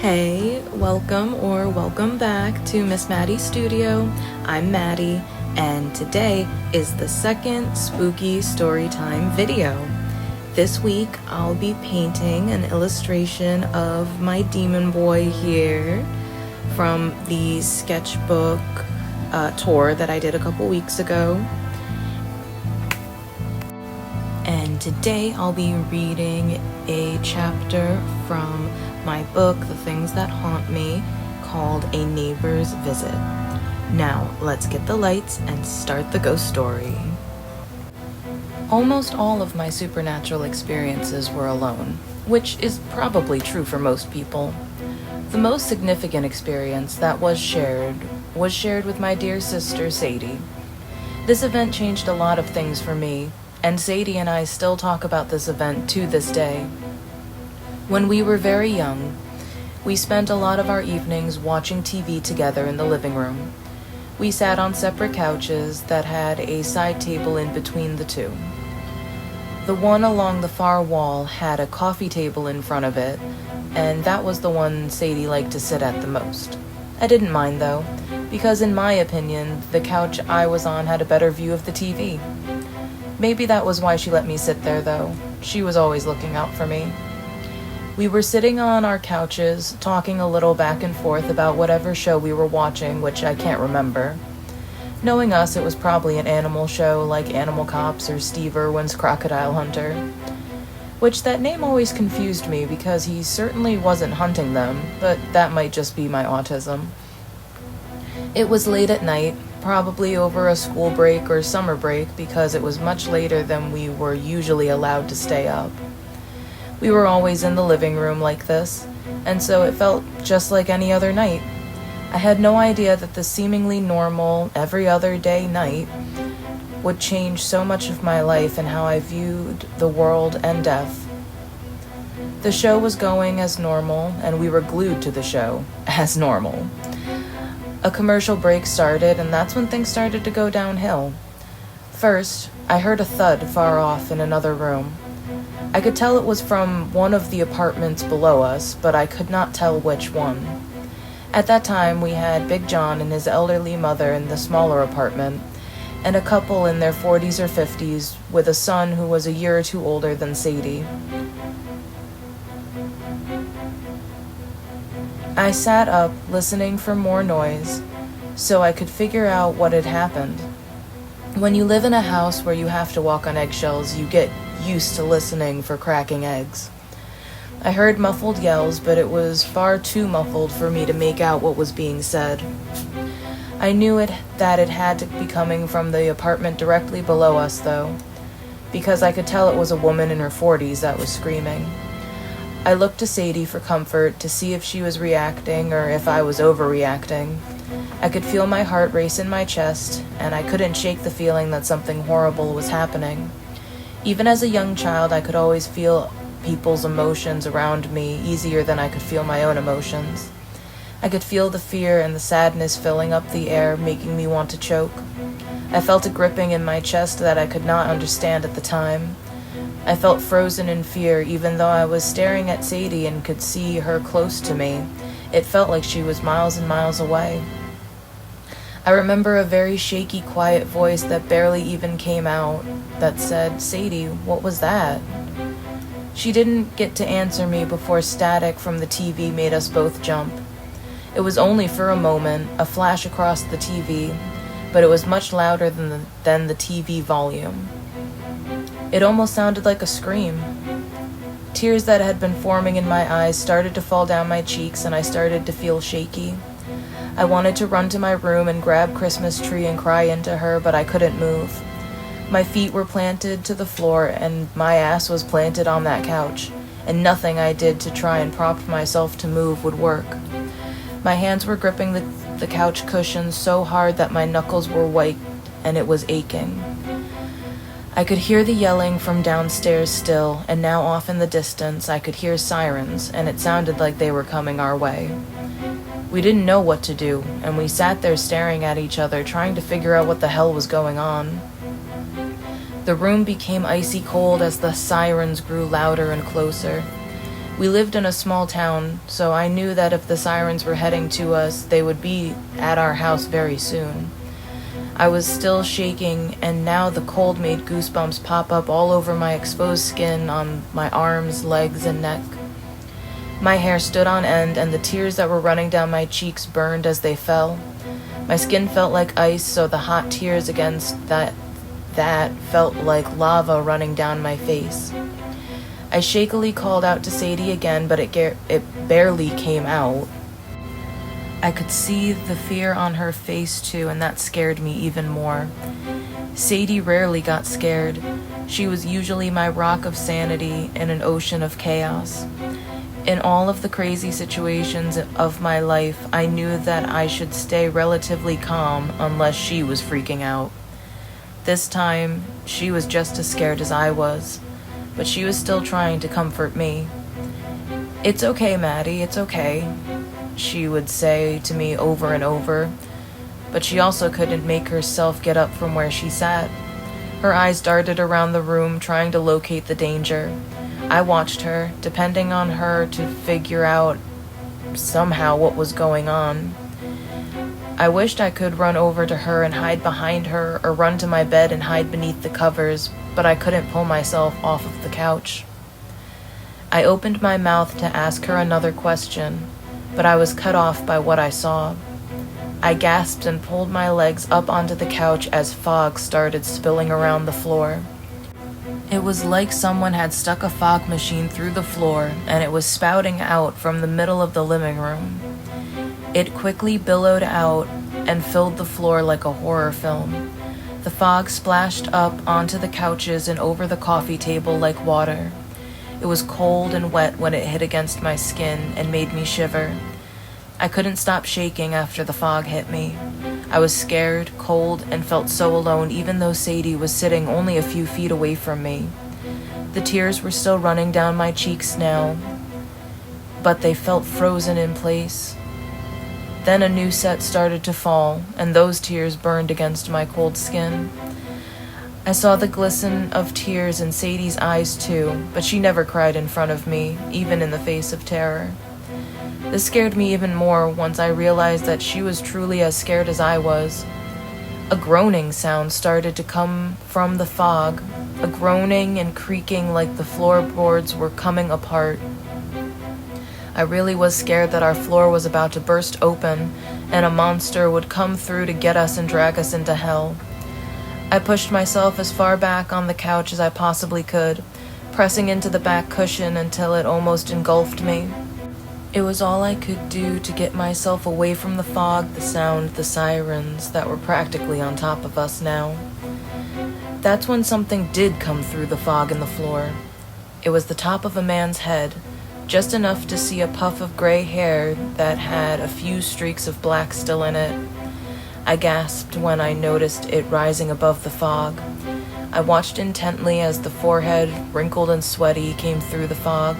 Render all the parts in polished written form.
Hey, welcome back to Miss Maddie's studio. I'm Maddie, and today is the second spooky storytime video. This week, I'll be painting an illustration of my demon boy here from the sketchbook tour that I did a couple weeks ago. And today, I'll be reading a chapter from my book, The Things That Haunt Me, called A Neighbor's Visit. Now, let's get the lights and start the ghost story. Almost all of my supernatural experiences were alone, which is probably true for most people. The most significant experience that was shared with my dear sister, Sadie. This event changed a lot of things for me, and Sadie and I still talk about this event to this day. When we were very young, we spent a lot of our evenings watching TV together in the living room. We sat on separate couches that had a side table in between the two. The one along the far wall had a coffee table in front of it, and that was the one Sadie liked to sit at the most. I didn't mind though, because in my opinion, the couch I was on had a better view of the TV. Maybe that was why she let me sit there though. She was always looking out for me. We were sitting on our couches, talking a little back and forth about whatever show we were watching, which I can't remember. Knowing us, it was probably an animal show like Animal Cops or Steve Irwin's Crocodile Hunter. Which that name always confused me because he certainly wasn't hunting them, but that might just be my autism. It was late at night, probably over a school break or summer break because it was much later than we were usually allowed to stay up. We were always in the living room like this, and so it felt just like any other night. I had no idea that the seemingly normal, every other day night would change so much of my life and how I viewed the world and death. The show was going as normal, and we were glued to the show as normal. A commercial break started, and that's when things started to go downhill. First, I heard a thud far off in another room. I could tell it was from one of the apartments below us, but I could not tell which one. At that time, we had Big John and his elderly mother in the smaller apartment, and a couple in their 40s or 50s with a son who was a year or two older than Sadie. I sat up, listening for more noise, so I could figure out what had happened. When you live in a house where you have to walk on eggshells, you get used to listening for cracking eggs. I heard muffled yells, but it was far too muffled for me to make out what was being said. I knew that it had to be coming from the apartment directly below us, though, because I could tell it was a woman in her 40s that was screaming. I looked to Sadie for comfort, to see if she was reacting or if I was overreacting. I could feel my heart race in my chest, and I couldn't shake the feeling that something horrible was happening. Even as a young child, I could always feel people's emotions around me easier than I could feel my own emotions. I could feel the fear and the sadness filling up the air, making me want to choke. I felt a gripping in my chest that I could not understand at the time. I felt frozen in fear, even though I was staring at Sadie and could see her close to me. It felt like she was miles and miles away. I remember a very shaky, quiet voice that barely even came out that said, "Sadie, what was that?" She didn't get to answer me before static from the TV made us both jump. It was only for a moment, a flash across the TV, but it was much louder than the TV volume. It almost sounded like a scream. Tears that had been forming in my eyes started to fall down my cheeks, and I started to feel shaky. I wanted to run to my room and grab Christmas tree and cry into her, but I couldn't move. My feet were planted to the floor, and my ass was planted on that couch, and nothing I did to try and prop myself to move would work. My hands were gripping the couch cushions so hard that my knuckles were white, and it was aching. I could hear the yelling from downstairs still, and now off in the distance I could hear sirens, and it sounded like they were coming our way. We didn't know what to do, and we sat there staring at each other, trying to figure out what the hell was going on. The room became icy cold as the sirens grew louder and closer. We lived in a small town, so I knew that if the sirens were heading to us, they would be at our house very soon. I was still shaking, and now the cold made goosebumps pop up all over my exposed skin on my arms, legs, and neck. My hair stood on end, and the tears that were running down my cheeks burned as they fell. My skin felt like ice, so the hot tears against that felt like lava running down my face. I shakily called out to Sadie again, but it barely came out. I could see the fear on her face too, and that scared me even more. Sadie rarely got scared. She was usually my rock of sanity in an ocean of chaos. In all of the crazy situations of my life, I knew that I should stay relatively calm unless she was freaking out. This time, she was just as scared as I was, but she was still trying to comfort me. "It's okay, Maddie, it's okay," she would say to me over and over, but she also couldn't make herself get up from where she sat. Her eyes darted around the room, trying to locate the danger. I watched her, depending on her to figure out somehow what was going on. I wished I could run over to her and hide behind her, or run to my bed and hide beneath the covers, but I couldn't pull myself off of the couch. I opened my mouth to ask her another question, but I was cut off by what I saw. I gasped and pulled my legs up onto the couch as fog started spilling around the floor. It was like someone had stuck a fog machine through the floor, and it was spouting out from the middle of the living room. It quickly billowed out and filled the floor like a horror film. The fog splashed up onto the couches and over the coffee table like water. It was cold and wet when it hit against my skin and made me shiver. I couldn't stop shaking after the fog hit me. I was scared, cold, and felt so alone, even though Sadie was sitting only a few feet away from me. The tears were still running down my cheeks now, but they felt frozen in place. Then a new set started to fall, and those tears burned against my cold skin. I saw the glisten of tears in Sadie's eyes too, but she never cried in front of me, even in the face of terror. This scared me even more once I realized that she was truly as scared as I was. A groaning sound started to come from the fog, a groaning and creaking like the floorboards were coming apart. I really was scared that our floor was about to burst open and a monster would come through to get us and drag us into hell. I pushed myself as far back on the couch as I possibly could, pressing into the back cushion until it almost engulfed me. It was all I could do to get myself away from the fog, the sound, the sirens that were practically on top of us now. That's when something did come through the fog in the floor. It was the top of a man's head, just enough to see a puff of gray hair that had a few streaks of black still in it. I gasped when I noticed it rising above the fog. I watched intently as the forehead, wrinkled and sweaty, came through the fog.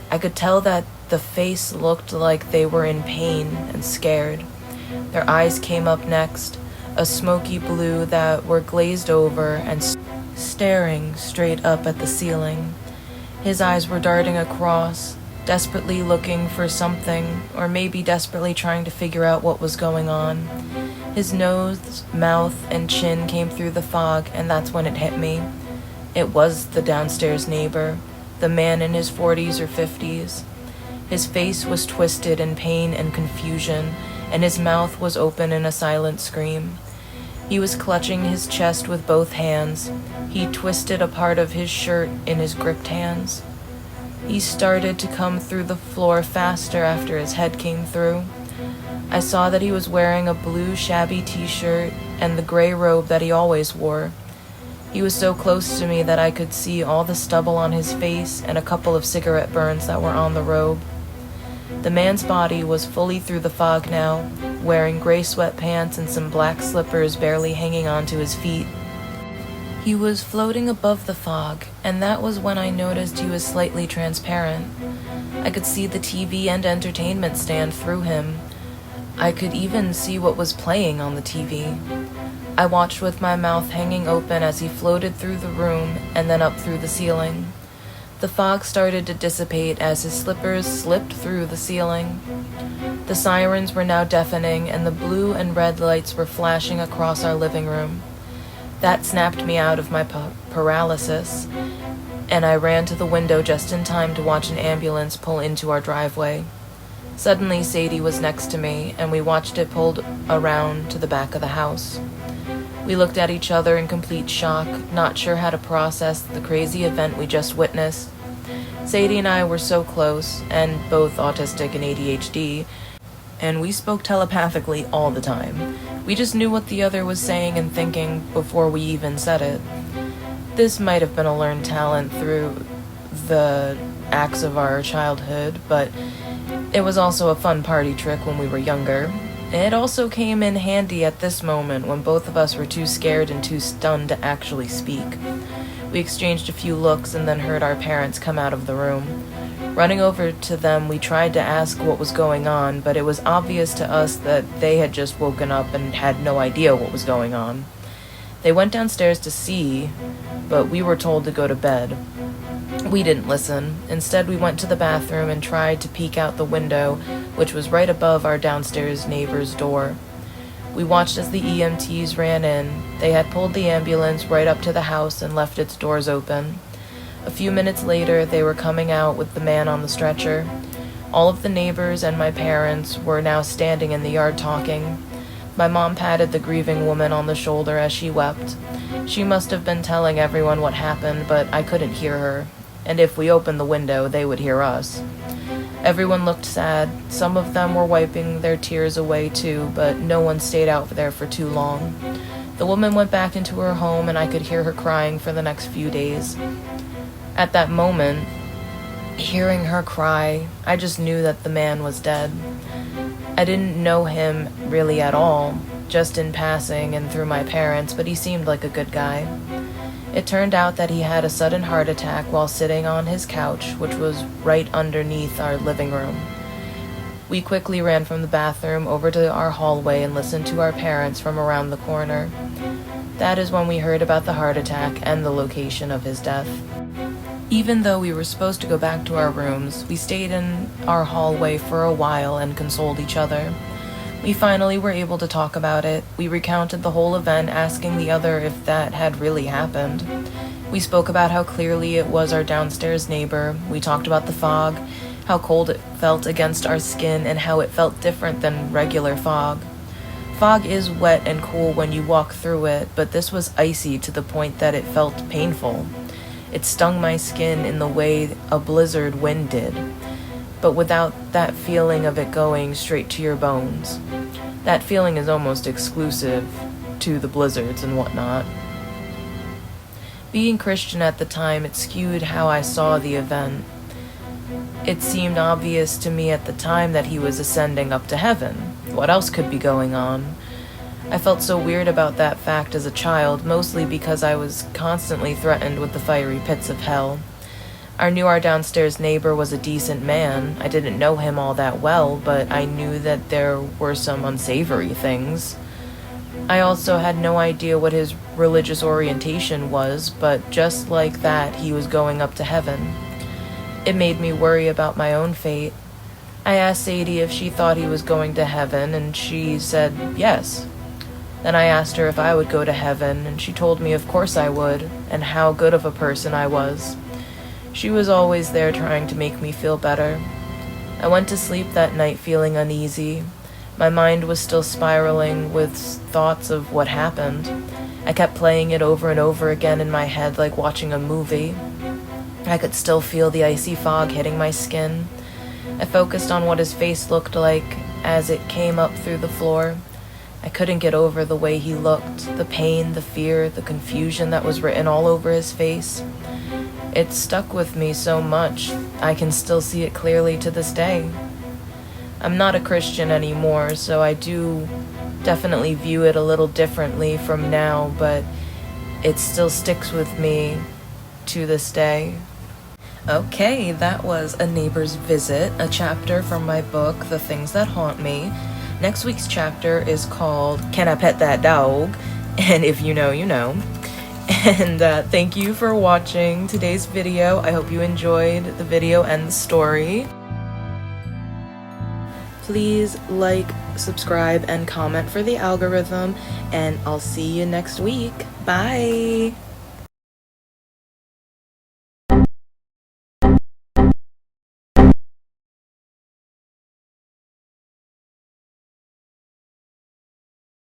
I could tell that the face looked like they were in pain and scared. Their eyes came up next, a smoky blue that were glazed over and staring straight up at the ceiling. His eyes were darting across, desperately looking for something, or maybe desperately trying to figure out what was going on. His nose, mouth, and chin came through the fog, and that's when it hit me. It was the downstairs neighbor, the man in his 40s or 50s. His face was twisted in pain and confusion, and his mouth was open in a silent scream. He was clutching his chest with both hands. He twisted a part of his shirt in his gripped hands. He started to come through the floor faster after his head came through. I saw that he was wearing a blue shabby t-shirt and the gray robe that he always wore. He was so close to me that I could see all the stubble on his face and a couple of cigarette burns that were on the robe. The man's body was fully through the fog now, wearing gray sweatpants and some black slippers barely hanging onto his feet. He was floating above the fog, and that was when I noticed he was slightly transparent. I could see the TV and entertainment stand through him. I could even see what was playing on the TV. I watched with my mouth hanging open as he floated through the room and then up through the ceiling. The fog started to dissipate as his slippers slipped through the ceiling. The sirens were now deafening, and the blue and red lights were flashing across our living room. That snapped me out of my paralysis, and I ran to the window just in time to watch an ambulance pull into our driveway. Suddenly, Sadie was next to me, and we watched it pulled around to the back of the house. We looked at each other in complete shock, not sure how to process the crazy event we just witnessed. Sadie and I were so close, and both autistic and ADHD, and we spoke telepathically all the time. We just knew what the other was saying and thinking before we even said it. This might have been a learned talent through the acts of our childhood, but it was also a fun party trick when we were younger. It also came in handy at this moment when both of us were too scared and too stunned to actually speak. We exchanged a few looks and then heard our parents come out of the room. Running over to them, we tried to ask what was going on, but it was obvious to us that they had just woken up and had no idea what was going on. They went downstairs to see, but we were told to go to bed. We didn't listen. Instead, we went to the bathroom and tried to peek out the window, which was right above our downstairs neighbor's door. We watched as the EMTs ran in. They had pulled the ambulance right up to the house and left its doors open. A few minutes later, they were coming out with the man on the stretcher. All of the neighbors and my parents were now standing in the yard talking. My mom patted the grieving woman on the shoulder as she wept. She must have been telling everyone what happened, but I couldn't hear her. And if we opened the window, they would hear us. Everyone looked sad. Some of them were wiping their tears away too, but no one stayed out there for too long. The woman went back into her home, and I could hear her crying for the next few days. At that moment, hearing her cry, I just knew that the man was dead. I didn't know him really at all, just in passing and through my parents, but he seemed like a good guy. It turned out that he had a sudden heart attack while sitting on his couch, which was right underneath our living room. We quickly ran from the bathroom over to our hallway and listened to our parents from around the corner. That is when we heard about the heart attack and the location of his death. Even though we were supposed to go back to our rooms, we stayed in our hallway for a while and consoled each other. We finally were able to talk about it. We recounted the whole event, asking the other if that had really happened. We spoke about how clearly it was our downstairs neighbor. We talked about the fog, how cold it felt against our skin, and how it felt different than regular fog. Fog is wet and cool when you walk through it, but this was icy to the point that it felt painful. It stung my skin in the way a blizzard wind did, but without that feeling of it going straight to your bones. That feeling is almost exclusive to the blizzards and whatnot. Being Christian at the time, it skewed how I saw the event. It seemed obvious to me at the time that he was ascending up to heaven. What else could be going on? I felt so weird about that fact as a child, mostly because I was constantly threatened with the fiery pits of hell. I knew our downstairs neighbor was a decent man. I didn't know him all that well, but I knew that there were some unsavory things. I also had no idea what his religious orientation was, but just like that, he was going up to heaven. It made me worry about my own fate. I asked Sadie if she thought he was going to heaven, and she said yes. Then I asked her if I would go to heaven, and she told me of course I would, and how good of a person I was. She was always there trying to make me feel better. I went to sleep that night feeling uneasy. My mind was still spiraling with thoughts of what happened. I kept playing it over and over again in my head like watching a movie. I could still feel the icy fog hitting my skin. I focused on what his face looked like as it came up through the floor. I couldn't get over the way he looked, the pain, the fear, the confusion that was written all over his face. It stuck with me so much, I can still see it clearly to this day. I'm not a Christian anymore, so I do definitely view it a little differently from now, but it still sticks with me to this day. Okay, that was A Neighbor's Visit, a chapter from my book, The Things That Haunt Me. Next week's chapter is called Can I Pet That Dog? And if you know, you know. And thank you for watching today's video. I hope you enjoyed the video and the story. Please like, subscribe, and comment for the algorithm, and I'll see you next week. Bye!